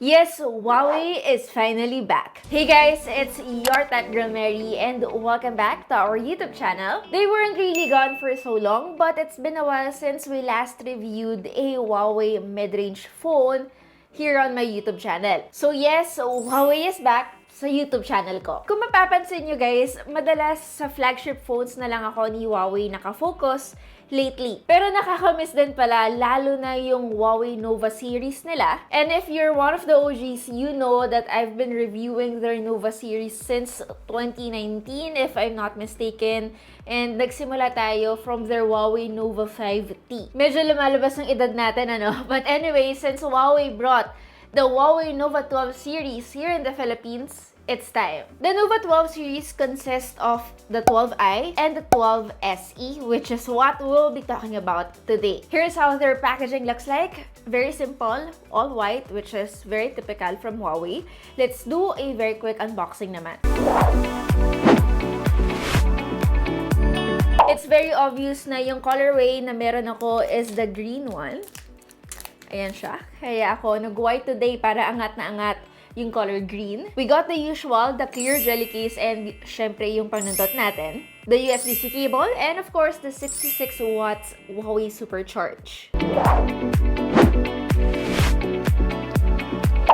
Yes, Huawei is finally back. Hey guys, it's your Tech Girl Mary and welcome back to our YouTube channel. They weren't really gone for so long, but it's been a while since we last reviewed a Huawei mid-range phone here on my YouTube channel. So yes, Huawei is back sa YouTube channel ko. Kung mapapansin nyo guys, madalas sa flagship phones na lang ako ni Huawei nakafocus lately. Pero nakakamiss din pala, lalo na yung Huawei Nova series nila. And if you're one of the OGs, you know that I've been reviewing their Nova series since 2019, if I'm not mistaken. And nagsimula tayo from their Huawei Nova 5T. Medyo lumalabas ng edad natin, ano? But anyway, since Huawei brought the Huawei Nova 12 series here in the Philippines, it's time. The Nova 12 series consists of the 12i and the 12 SE, which is what we'll be talking about today. Here's how their packaging looks like. Very simple, all white, which is very typical from Huawei. Let's do a very quick unboxing naman. It's very obvious na yung colorway na meron ako is the green one. Ayan siya. Kaya ako nag-white today para angat na angat yung color green. We got the usual, the clear jelly case, and syempre yung panundot natin. The USB-C cable, and of course, the 66 watts Huawei Supercharge.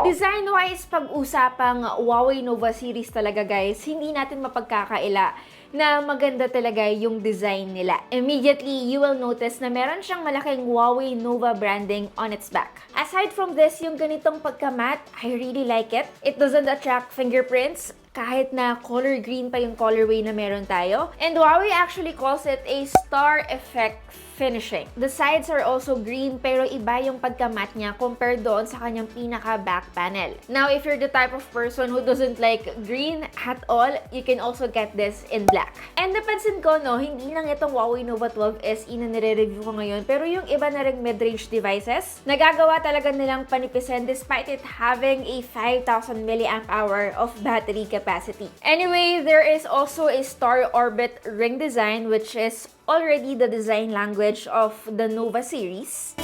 Design-wise, pag-usapang Huawei Nova series talaga guys, hindi natin mapagkakaila na maganda talaga yung design nila. Immediately, you will notice na meron siyang malaking Huawei Nova branding on its back. Aside from this, yung ganitong pagka-matte, I really like it. It doesn't attract fingerprints, kahit na color green pa yung colorway na meron tayo. And Huawei actually calls it a star effect finishing. The sides are also green pero iba yung pagka-matte niya compared doon sa kanyang pinaka-back panel. Now, if you're the type of person who doesn't like green at all, you can also get this in black. And napansin ko, no, hindi lang itong Huawei Nova 12 SE na nire-review ko ngayon, pero yung iba na ring mid-range devices, nagagawa talaga nilang panipisin despite it having a 5,000 mAh of battery capacity. Anyway, there is also a star orbit ring design, which is already the design language of the Nova series.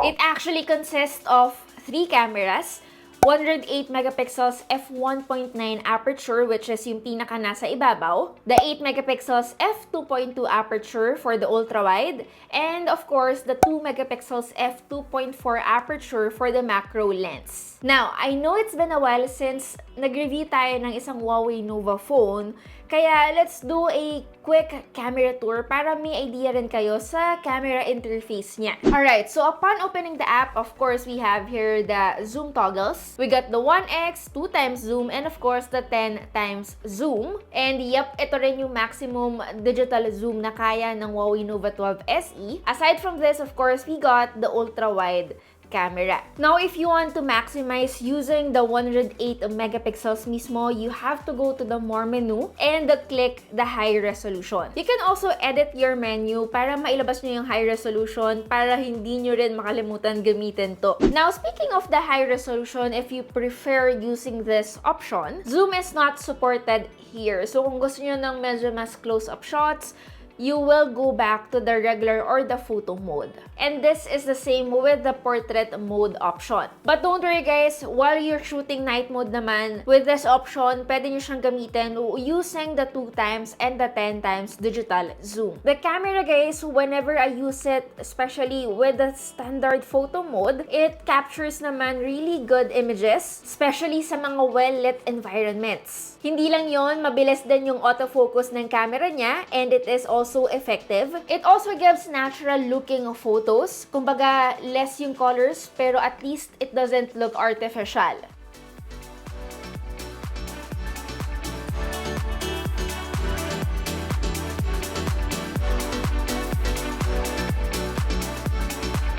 It actually consists of 3 cameras, 108 megapixels f1.9 aperture, which is yung pinaka nasa ibabaw, the 8 megapixels f2.2 aperture for the ultra-wide, and of course, the 2 megapixels f2.4 aperture for the macro lens. Now, I know it's been a while since nag-review tayo ng isang Huawei Nova phone, kaya let's do a quick camera tour para may idea rin kayo sa camera interface niya. Alright, so upon opening the app, of course, we have here the zoom toggles. We got the 1x, 2x zoom, and of course, the 10x zoom. And yep, ito rin yung maximum digital zoom na kaya ng Huawei Nova 12 SE. Aside from this, of course, we got the ultra-wide camera. Now, if you want to maximize using the 108 megapixels mismo, you have to go to the more menu and click the high resolution. You can also edit your menu para mailabas nyo yung high resolution para hindi nyo rin makalimutan gamitin to. Now, speaking of the high resolution, if you prefer using this option, zoom is not supported here. So, kung gusto nyo ng medyo mas close-up shots, you will go back to the regular or the photo mode. And this is the same with the portrait mode option. But don't worry guys, while you're shooting night mode naman, with this option, pwede nyo siyang gamitin using the 2x and the 10x digital zoom. The camera guys, whenever I use it, especially with the standard photo mode, it captures naman really good images, especially sa mga well-lit environments. Hindi lang yon, mabilis din yung autofocus ng camera niya, and it is also effective. It also gives natural looking photos. Kumbaga, less yung colors, pero at least it doesn't look artificial.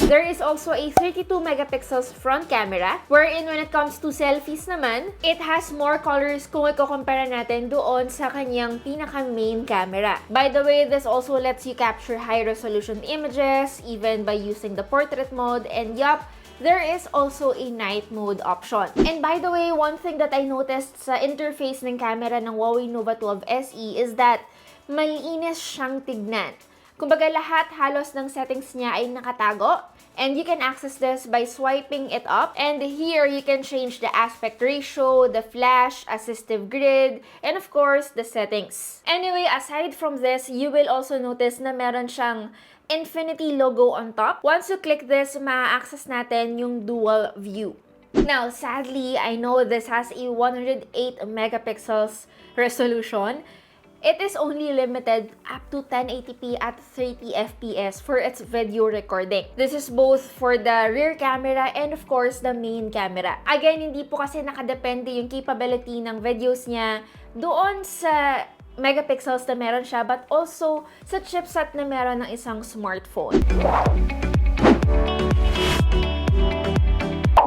There is also a 32 megapixels front camera, wherein when it comes to selfies naman, it has more colors kung ikukumpara natin doon sa kanyang pinaka-main camera. By the way, this also lets you capture high-resolution images, even by using the portrait mode, and yup, there is also a night mode option. And by the way, one thing that I noticed sa interface ng camera ng Huawei Nova 12 SE is that malinis siyang tignan. Kumbaga lahat halos ng settings niya ay nakatago. And you can access this by swiping it up. And here, you can change the aspect ratio, the flash, assistive grid, and of course, the settings. Anyway, aside from this, you will also notice na meron siyang infinity logo on top. Once you click this, ma-access natin yung dual view. Now, sadly, I know this has a 108 megapixels resolution. It is only limited up to 1080p at 30 FPS for its video recording. This is both for the rear camera and of course the main camera. Again, hindi po kasi nakadepende yung capability ng videos niya doon sa megapixels na meron siya, but also sa chipset na meron ng isang smartphone.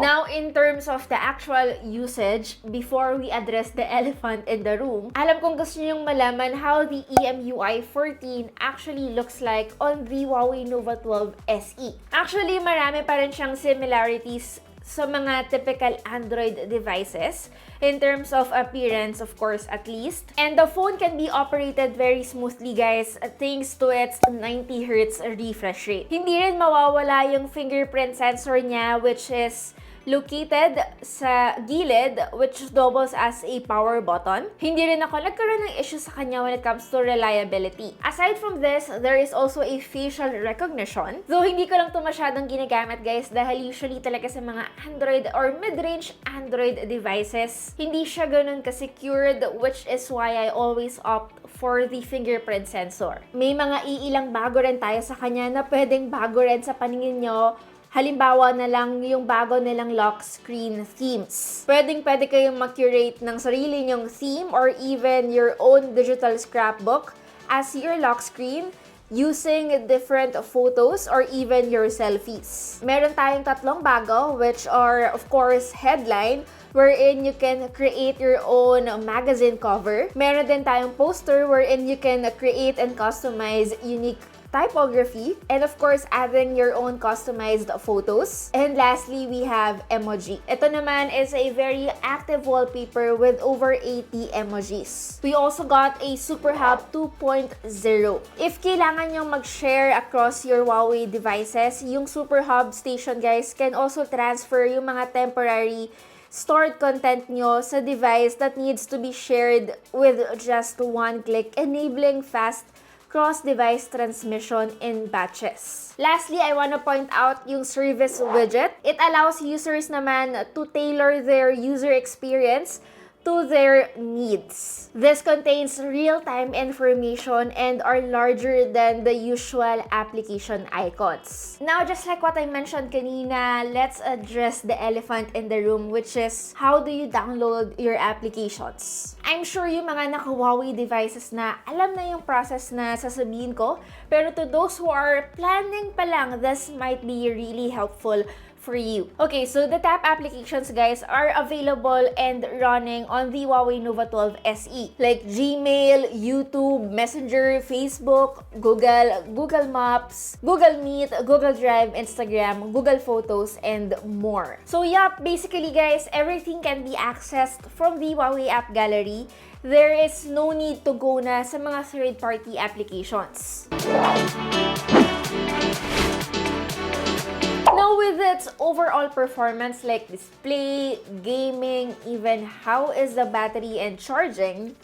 Now, in terms of the actual usage, before we address the elephant in the room, alam kong gusto niyong malaman how the EMUI 14 actually looks like on the Huawei Nova 12 SE. Actually, marami pa rin siyang similarities sa mga typical Android devices in terms of appearance, of course, at least. And the phone can be operated very smoothly, guys, thanks to its 90Hz refresh rate. Hindi rin mawawala yung fingerprint sensor niya, which is located sa gilid, which doubles as a power button. Hindi rin ako nagkaroon ng issue sa kanya when it comes to reliability. Aside from this, there is also a facial recognition. Though hindi ko lang ito masyadong ginagamit, guys, dahil usually talaga sa mga Android or mid-range Android devices, hindi siya ganun ka-secured, which is why I always opt for the fingerprint sensor. May mga iilang bago rin tayo sa kanya na pwedeng bago rin sa paningin nyo. Halimbawa na lang yung bago nilang lock screen themes. Pwede kayong mag-curate ng sarili nyong theme or even your own digital scrapbook as your lock screen using different photos or even your selfies. Meron tayong tatlong bago, which are, of course, headline, wherein you can create your own magazine cover. Meron din tayong poster wherein you can create and customize unique typography, and of course, adding your own customized photos. And lastly, we have emoji. Ito naman is a very active wallpaper with over 80 emojis. We also got a Super Hub 2.0. If kailangan nyo mag-share across your Huawei devices, yung Super Hub station, guys, can also transfer yung mga temporary stored content nyo sa device that needs to be shared with just one click, enabling fast cross-device transmission in batches. Lastly, I want to point out yung service widget. It allows users naman to tailor their user experience to their needs. This contains real-time information and are larger than the usual application icons. Now, just like what I mentioned kanina, let's address the elephant in the room, which is how do you download your applications? I'm sure yung mga naka-Huawei devices na alam na yung process na sasabihin ko, pero to those who are planning pa lang, this might be really helpful for you. Okay, so the top applications, guys, are available and running on the Huawei Nova 12 SE, like Gmail, YouTube, Messenger, Facebook, Google Maps, Google Meet, Google Drive, Instagram, Google Photos, and more. So yeah, basically, guys, everything can be accessed from the Huawei App Gallery. There is no need to go na sa mga third-party applications. Now, with its overall performance like display, gaming, even how is the battery and charging,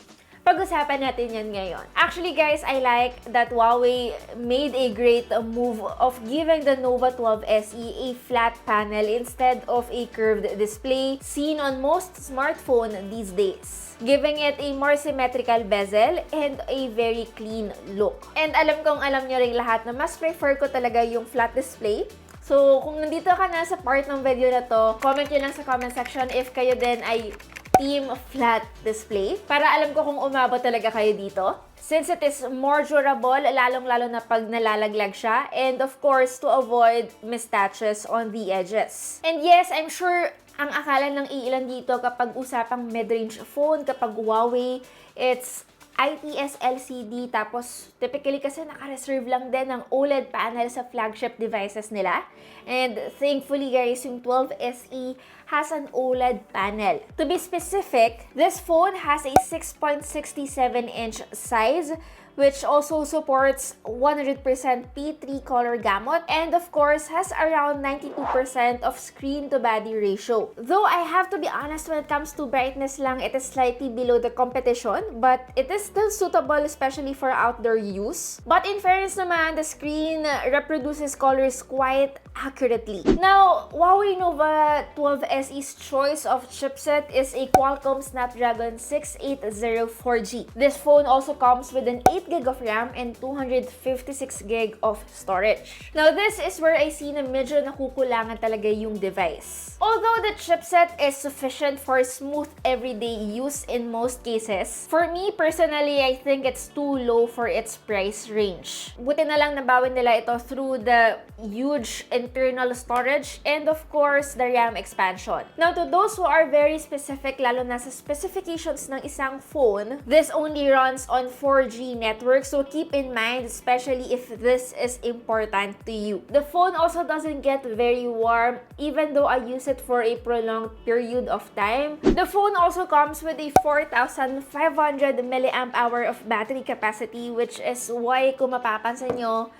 pag-usapan natin yan ngayon. Actually, guys, I like that Huawei made a great move of giving the Nova 12 SE a flat panel instead of a curved display seen on most smartphones these days, giving it a more symmetrical bezel and a very clean look. And alam kong alam nyo rin lahat na mas prefer ko talaga yung flat display. So, kung nandito ka na sa part ng video na to, comment nyo lang sa comment section if kayo din ay team flat display para alam ko kung umabot talaga kayo dito. Since it is more durable, lalong-lalo na pag nalalaglag siya, and of course, to avoid mismatches on the edges. And yes, I'm sure ang akala ng iilan dito kapag usapang mid-range phone, kapag Huawei, it's IPS LCD, tapos typically kasi naka-reserve lang din ng OLED panel sa flagship devices nila. And thankfully, guys, yung 12 SE has an OLED panel. To be specific, this phone has a 6.67-inch size which also supports 100% P3 color gamut, and of course has around 92% of screen to body ratio. Though I have to be honest, when it comes to brightness lang, it is slightly below the competition, but it is still suitable especially for outdoor use. But in fairness naman, the screen reproduces colors quite accurately. Now, Huawei Nova 12 SE's choice of chipset is a Qualcomm Snapdragon 680 4G. This phone also comes with an 8GB of RAM and 256GB of storage. Now, this is where I see na medyo nakukulangan talaga yung device. Although the chipset is sufficient for smooth everyday use in most cases, for me personally, I think it's too low for its price range. Buti na lang nabawin nila ito through the huge internal storage and of course the RAM expansion. Now, to those who are very specific, lalo na sa specifications ng isang phone, this only runs on 4G network, so keep in mind, especially if this is important to you. The phone also doesn't get very warm even though I use it for a prolonged period of time. The phone also comes with a 4,500 mAh of battery capacity, which is why kung mapapansin nyo,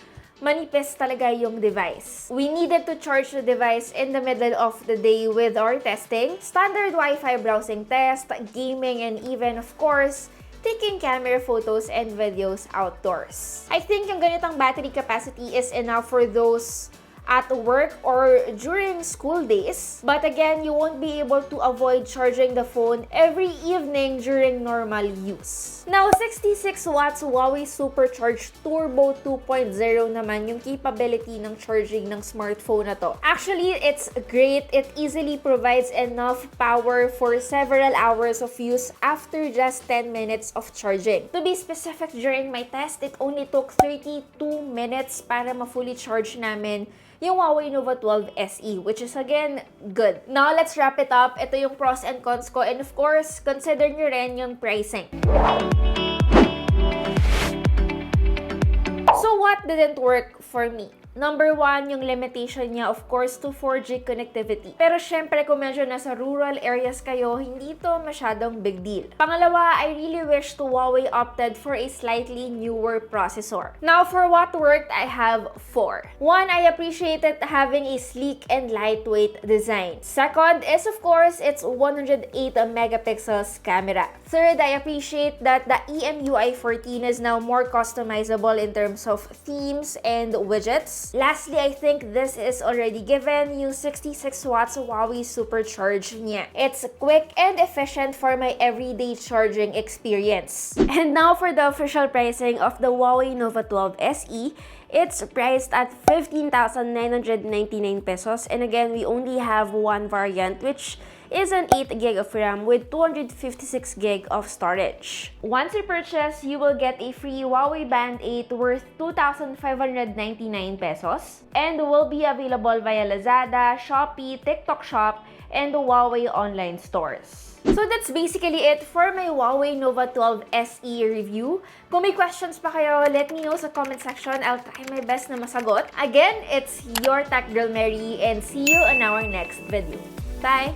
manipis talaga yung device. We needed to charge the device in the middle of the day with our testing, standard Wi-Fi browsing test, gaming, and even, of course, taking camera photos and videos outdoors. I think yung ganitong battery capacity is enough for those at work or during school days. But again, you won't be able to avoid charging the phone every evening during normal use. Now, 66 watts Huawei Supercharged Turbo 2.0 naman yung capability ng charging ng smartphone na to. Actually, it's great. It easily provides enough power for several hours of use after just 10 minutes of charging. To be specific, during my test, it only took 32 minutes para ma-fully charge namin yung Huawei Nova 12 SE, which is again, good. Now, let's wrap it up. Ito yung pros and cons ko, and of course, consider nyo rin yung pricing. So, what didn't work for me? Number 1, yung limitation niya, of course, to 4G connectivity. Pero syempre, kung medyo nasa rural areas kayo, hindi to masyadong big deal. Pangalawa, I really wish to Huawei opted for a slightly newer processor. Now, for what worked, I have 4. 1, I appreciated having a sleek and lightweight design. Second is, of course, its 108 megapixels camera. Third, I appreciate that the EMUI 14 is now more customizable in terms of themes and widgets. Lastly, I think this is already given yung 66 watts Huawei Supercharge niya. It's quick and efficient for my everyday charging experience. And now for the official pricing of the Huawei Nova 12 SE. It's priced at 15,999 pesos. And again, we only have one variant, which is an 8GB of RAM with 256GB of storage. Once you purchase, you will get a free Huawei Band 8 worth 2,599 pesos and will be available via Lazada, Shopee, TikTok Shop, and the Huawei online stores. So that's basically it for my Huawei Nova 12 SE review. Kung may questions pa kayo, let me know sa comment section. I'll try my best na masagot. Again, it's your Tech Girl Mary, and see you in our next video. Bye!